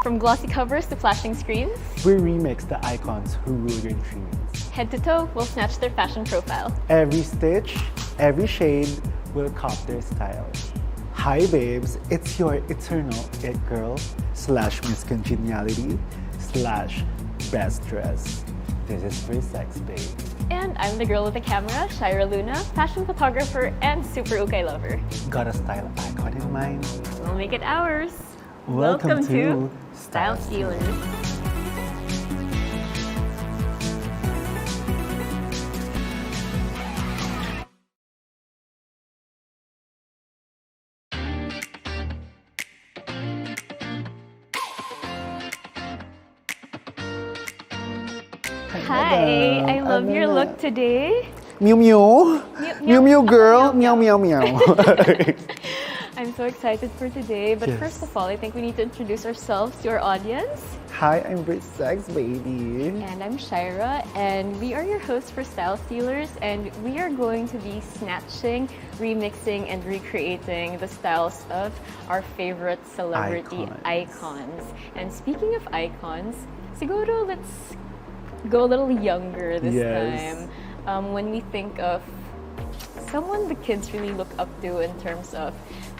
From glossy covers to flashing screens, We remix the icons who rule your dreams. head to toe, we'll snatch their fashion profile. Every stitch, every shade will cop their style. Hi babes, it's your eternal it girl slash Miss Congeniality slash best dress. This is Versex, babe. And I'm the girl with the camera, Shaira Luna, fashion photographer and super ukay lover. Got a style icon in mind? We'll make it ours. Welcome to Style Stealers. Hi, I love your look today. Mew mew. Mew mew girl. Meow meow meow. I'm so excited for today, but Yes. first of all, I think we need to introduce ourselves to our audience. Hi, I'm Versex, baby. And I'm Shaira, and we are your hosts for Style Stealers, and we are going to be snatching, remixing, and recreating the styles of our favorite celebrity icons. And speaking of icons, siguro let's go a little younger this Yes. time. When we think of someone the kids really look up to in terms of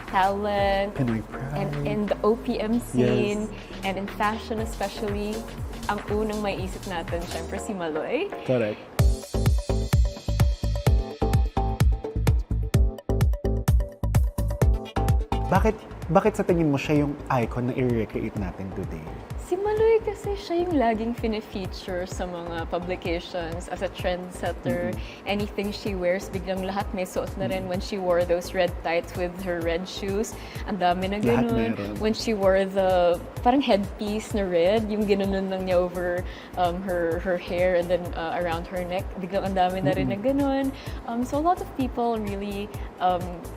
talent, Pinoy pride. and in the OPM scene, Yes. and in fashion especially, ang unang may isip natin, syempre si Maloi. Correct. Bakit sa tingin mo siya yung icon na i-recreate natin today? Si Maloi kasi siya yung laging fine-feature sa mga publications as a trendsetter. Anything she wears, biglang lahat may suot na rin. When she wore those red tights with her red shoes, ang dami na Lahat ganun. meron. When she wore the parang headpiece na red, yung ginanon lang niya over her hair and then around her neck, biglang ang dami na rin na ganun. So a lot of people really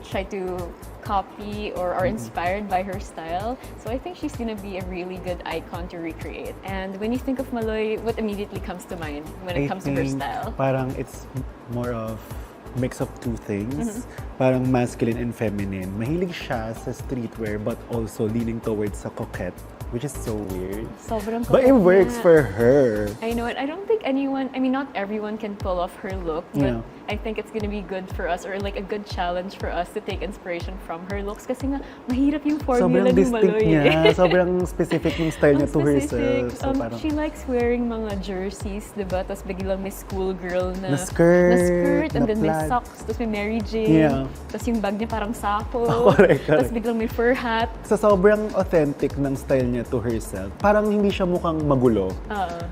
try to copy or are inspired by her style. So I think she's gonna be a really good icon to recreate. And when you think of Maloi, what immediately comes to mind when it comes to her style? Parang it's more of mix of two things. Parang masculine and feminine. Mahilig siya sa streetwear but also leaning towards sa coquette, which is so weird. Sobrang But it coquette works nga. for her. I know it. I don't think not everyone can pull off her look, but Yeah. I think it's gonna be good for us, or like a good challenge for us to take inspiration from her looks kasi nga mahirap yung formula Sobrang ni distinct Maloi. niya. Sobrang specific yung style niya Ang to specific. herself. So parang, She likes wearing mga jerseys, diba? Tapos biglang may schoolgirl Na na skirt, and na then may plaid. socks, tapos may Mary Jane. Yeah. Tapos yung bag niya parang sako. Correct, Tapos correct. biglang may fur hat. sa sobrang authentic ng style niya to herself, parang hindi siya mukhang magulo.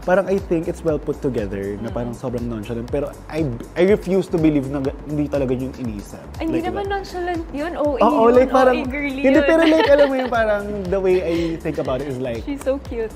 Parang I think it's well put together, na parang sobrang nonchalant. Pero I refuse to believe na hindi talaga yung inisip. Ay, hindi Like, naman nonchalant yun. OA Oo, yun. like parang, OA girly hindi, yun. pero like, alam mo yung parang the way I think about it is like, She's so cute.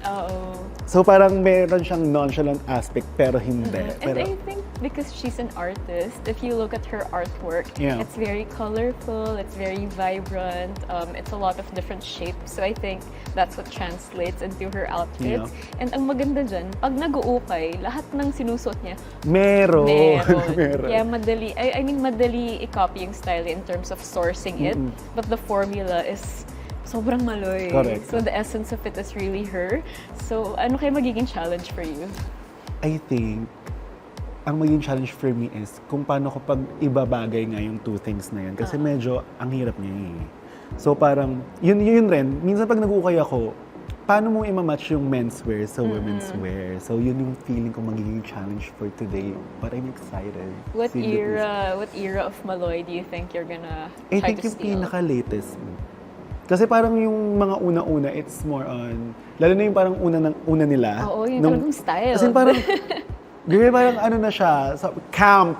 Oo. so parang meron siyang nonchalant aspect, pero hindi. And Pero, I think because she's an artist, if you look at her artwork, Yeah. it's very colorful, it's very vibrant, it's a lot of different shapes. So I think that's what translates into her outfits. Yeah. And ang maganda dyan, pag nag-uukay, lahat ng sinusuot niya, meron. meron. Meron. Kaya madali, I mean, madali i-copy yung style in terms of sourcing it. But the formula is sobrang Maloi. Correct. So the essence of it is really her. So ano kaya magiging challenge for you? I think, ang maging challenge for me is kung paano ko pag ibabagay nga yung two things na yun. Kasi medyo ang hirap niya eh. So parang, yun rin. Minsan pag nag-ukay ako, paano mo i-match yung menswear sa women's wear? So yun yung feeling ko magiging challenge for today. But I'm excited. What Seeing the era of Maloi do you think you're gonna I try think to yung steal? pinaka-latest. Kasi parang yung mga una-una, it's more on, lalo na yung parang una nila. Oo, yung talagang style. As in parang, Grabe, parang ano na siya, camp.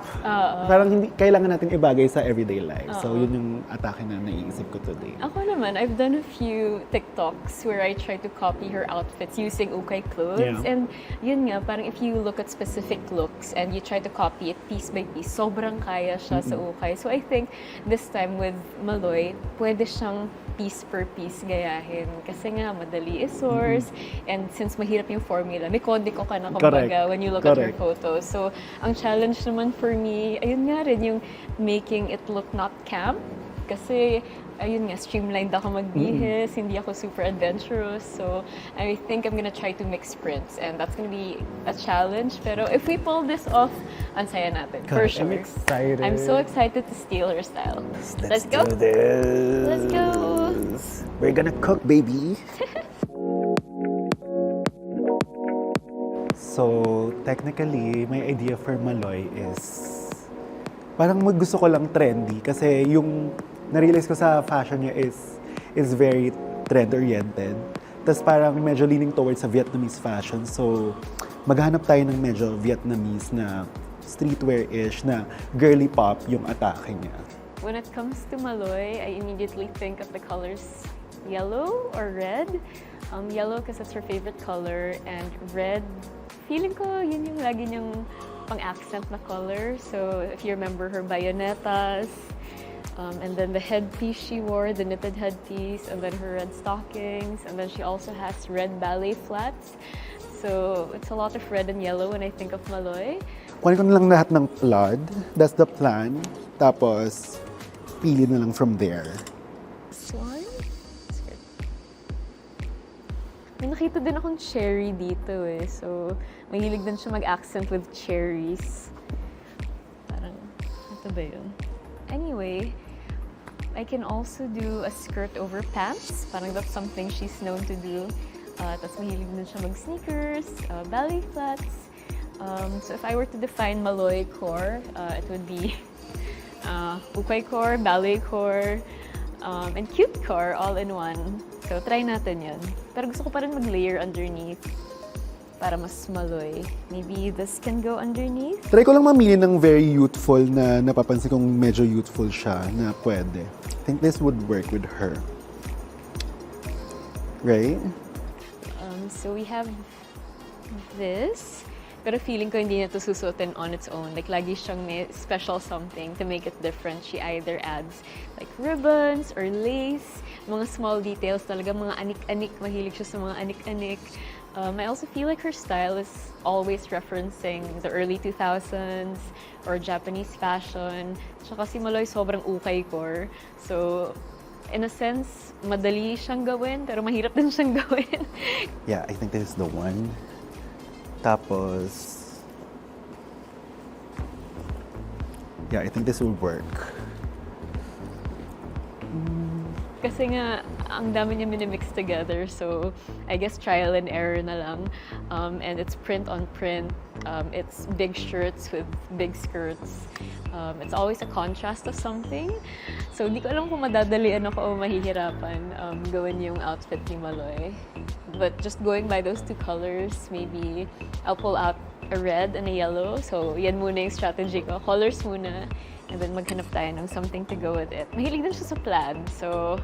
Parang hindi, kailangan natin ibagay sa everyday life. So yun yung atake na naiisip ko today. Ako naman, I've done a few TikToks where I try to copy her outfits using ukay clothes. Yeah. And yun nga, parang if you look at specific looks and you try to copy it piece by piece, sobrang kaya siya sa ukay. So I think this time with Maloi, pwede siyang piece per piece gayahin. Kasi nga, madali i-source. And since mahirap yung formula, may kondik ko ka na kumbaga when you look at her photos. So, ang challenge naman for me, ayun nga rin, yung making it look not camp. Kasi ayun nga, streamlined ako magbihis, hindi ako super adventurous. So, I think I'm gonna try to mix prints and that's gonna be a challenge. Pero if we pull this off, ang saya natin, for Gosh, sure. I'm excited. I'm so excited to steal her style. Let's go. do this. Let's go. We're gonna cook, baby. So, technically, my idea for Maloi is parang gusto ko lang trendy kasi yung na-realize ko sa fashion niya is very trend-oriented. Tapos parang medyo leaning towards sa Vietnamese fashion. So, maghanap tayo ng medyo Vietnamese na streetwear-ish na girly pop yung atake niya. When it comes to Maloi, I immediately think of the colors yellow or red. Yellow because it's her favorite color, and red, feeling ko yun yung lagi niyang pang-accent na color. So if you remember her bayonetas, and then the headpiece she wore, the knitted headpiece, and then her red stockings, and then she also has red ballet flats. So it's a lot of red and yellow when I think of Maloi. Kunin ko na lang lahat ng flood. That's the plan. Tapos, pili na lang from there. This one? May nakita din akong cherry dito eh. So, mahilig din siya mag-accent with cherries. Parang, ito ba yun? Anyway, I can also do a skirt over pants. Parang that's something she's known to do. Tapos mahilig din siya mag-sneakers, ballet flats. So if I were to define Maloi core, it would be ukay core, ballet core, and cute core all in one. So try natin yun. Pero gusto ko pa rin mag-layer underneath para mas Maloi. Maybe this can go underneath? Try ko lang mamili ng very youthful na napapansin kong medyo youthful siya na pwede. I think this would work with her. Right? So we have this. Pero feeling ko hindi niya ito susuotin on its own. Like, lagi siyang may special something to make it different. She either adds, like, ribbons or lace, mga small details talaga, mga anik-anik. Mahilig siya sa mga anik-anik. I also feel like her style is always referencing the early 2000s or Japanese fashion. Tsaka si Maloi sobrang ukay core. So, in a sense, madali siyang gawin, pero mahirap din siyang gawin. Yeah, I think this is the one. Tapos, yeah, I think this will work. Kasi nga, ang dami niya minimix together. So, I guess trial and error na lang. And it's print on print. It's big shirts with big skirts. It's always a contrast of something. So, hindi ko alam kung madadalian ako o mahihirapan gawin yung outfit ni Maloi. But just going by those two colors, maybe I'll pull out a red and a yellow. So, yan muna yung strategy ko. Colors muna. And then maghanap tayo ng something to go with it. Mahilig din siya sa plaid. So,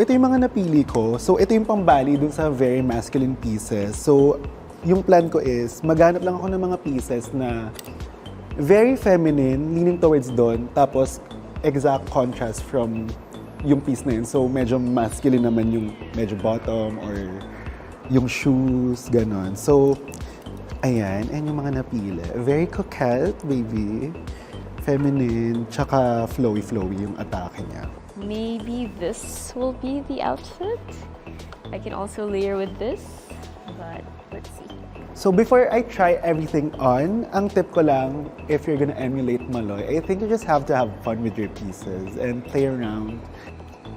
ito yung mga napili ko. So, ito yung pambali dun sa very masculine pieces. So, yung plan ko is, maghanap lang ako ng mga pieces na very feminine, leaning towards doon. Tapos, exact contrast from yung piece na yun. So, medyo masculine naman yung medyo bottom or yung shoes, ganon. So, ayan. Ayan yung mga napili. Very coquette, baby. Feminine, tsaka flowy-flowy yung atake niya. Maybe this will be the outfit. I can also layer with this, but let's see. So before I try everything on, ang tip ko lang, if you're gonna emulate Maloi, I think you just have to have fun with your pieces and play around.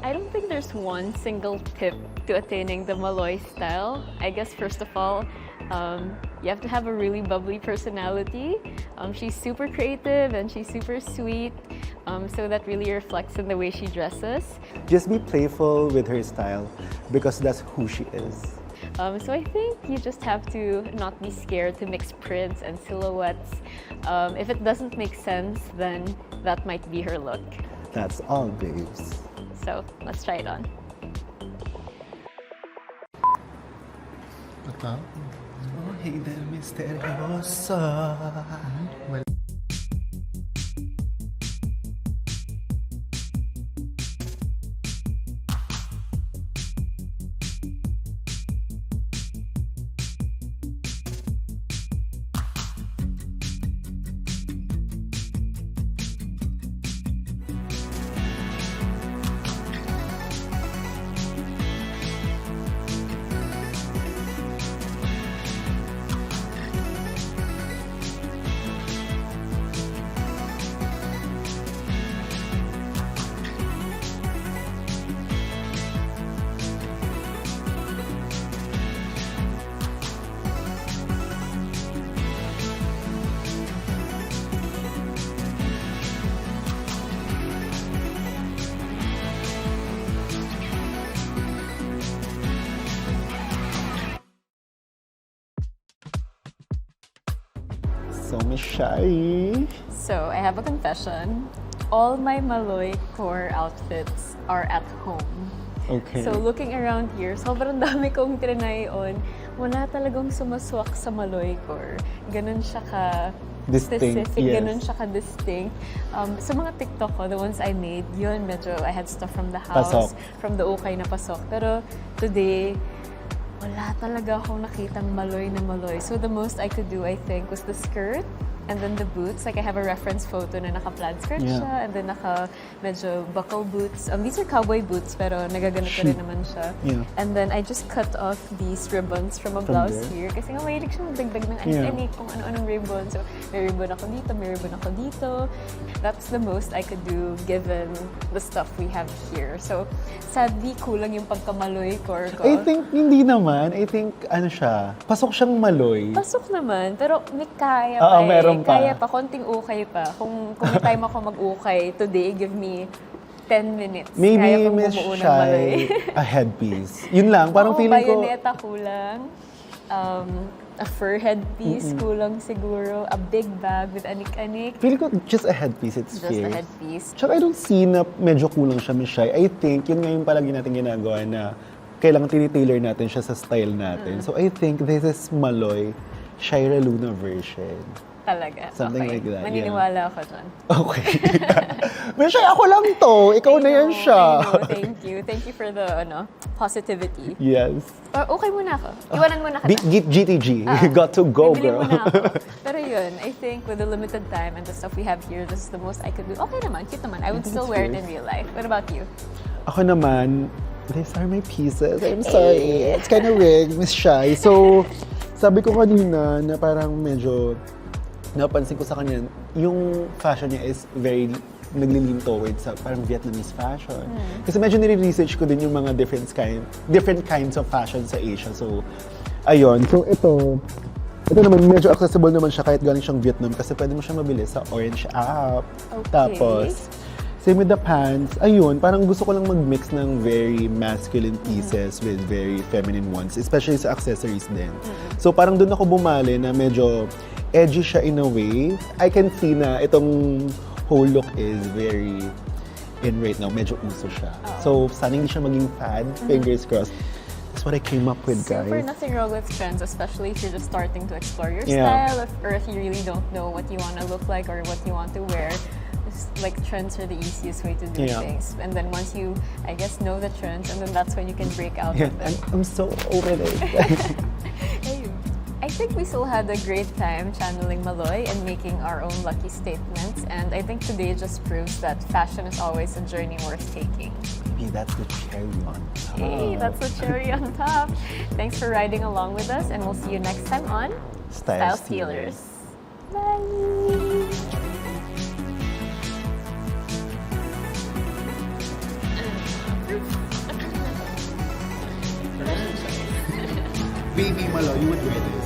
I don't think there's one single tip to attaining the Maloi style. I guess first of all, you have to have a really bubbly personality. She's super creative and she's super sweet, so that really reflects in the way she dresses. Just be playful with her style because that's who she is. So I think you just have to not be scared to mix prints and silhouettes. If it doesn't make sense, then that might be her look. That's all, babes. So let's try it on. Ito? Oh, hey there, misteriosa. Well, So, Miss Shai. So, I have a confession. All my Maloi core outfits are at home. Okay. So, looking around here, sobrang dami kong trinay on. Wala talagang sumaswak sa Maloi core. Ganun siya ka Distinct, specific, yes. ganun siya ka-distinct. Sa mga TikTok ko, the ones I made, yun, medyo I had stuff from the house, Pasok. from the ukay na pasok. Pero today, wala talaga akong nakitang Maloi na Maloi. So the most I could do, I think, was the skirt and then the boots. Like I have a reference photo na naka-plaid skirt Yeah. siya and then naka medyo buckle boots. These are cowboy boots pero nagaganito rin naman siya. Yeah. And then I just cut off these ribbons from a From blouse there? here kasi nga mahilig siya magdagdag ng Yeah. anik-anik kung ano-anong ribbon. So may ribbon ako dito, may ribbon ako dito. That's the most I could do given the stuff we have here. So sadly, kulang yung pagkamaloy core ko. I think, hindi naman. I think, ano siya, pasok siyang Maloi. Pasok naman, pero may kaya Oo, pa eh. meron pa. Kaya pa, konting ukay pa. Kung may time ako mag-ukay today, give me 10 minutes. Kaya Maybe, kong Miss bumuo ng maloy. Shai, a headpiece. Yun lang, parang Oo, feeling ko, bayoneta kulang. A fur headpiece kulang siguro. A big bag with anik-anik. feeling ko just a headpiece, it's Just fair. a headpiece. Tsaka I don't see na medyo kulang siya, Miss Shai. I think, yun nga yung palagi natin ginagawa na kailangan tinitailor natin siya sa style natin. So I think this is Maloi, Shaira Luna version. Talaga. Something okay. like that, Maniniwala ako dyan. Okay. Miss Shai, ako lang to. Ikaw na yan siya. I know. Thank you. Thank you for the positivity. Yes. Okay muna ako. Iwanan muna ka. GTG. Got to go, Bibili girl. muna ako. Pero yun, I think with the limited time and the stuff we have here, this is the most I could do. Okay naman, cute naman. I would still wear it in real life. What about you? Ako naman, these are my pieces. I'm sorry. It's kind of rigged, Miss Shai. So, sabi ko kanina na parang medyo napansin ko sa kanya, yung fashion niya is very naglilin towards sa parang Vietnamese fashion. Kasi medyo nire-research ko din yung mga different kinds of fashion sa Asia. So, ayun. So, ito naman, medyo accessible naman siya kahit galing siyang Vietnam kasi pwede mo siya mabili sa Orange app. Okay. Tapos, same with the pants. Ayun, parang gusto ko lang mag-mix ng very masculine pieces with very feminine ones, especially sa accessories din. So parang doon ako bumali na medyo edgy siya in a way. I can see na itong whole look is very in right now. Medyo uso siya. So sana hindi siya maging fad. Fingers crossed. That's what I came up with, guys. Super nothing wrong with trends, especially if you're just starting to explore your Yeah. style, or if you really don't know what you want to look like or what you want to wear. Like trends are the easiest way to do Yeah. things. And then once you, I guess, know the trends, and then that's when you can break out Yeah, of them. I'm so over it. Hey, I think we still had a great time channeling Maloi and making our own lucky statements. And I think today just proves that fashion is always a journey worth taking. Maybe that's the cherry on top. Hey, that's the cherry on top. Thanks for riding along with us, and we'll see you next time on Style Stealers. Stealers. Bye! BINI Maloi, you would wear this.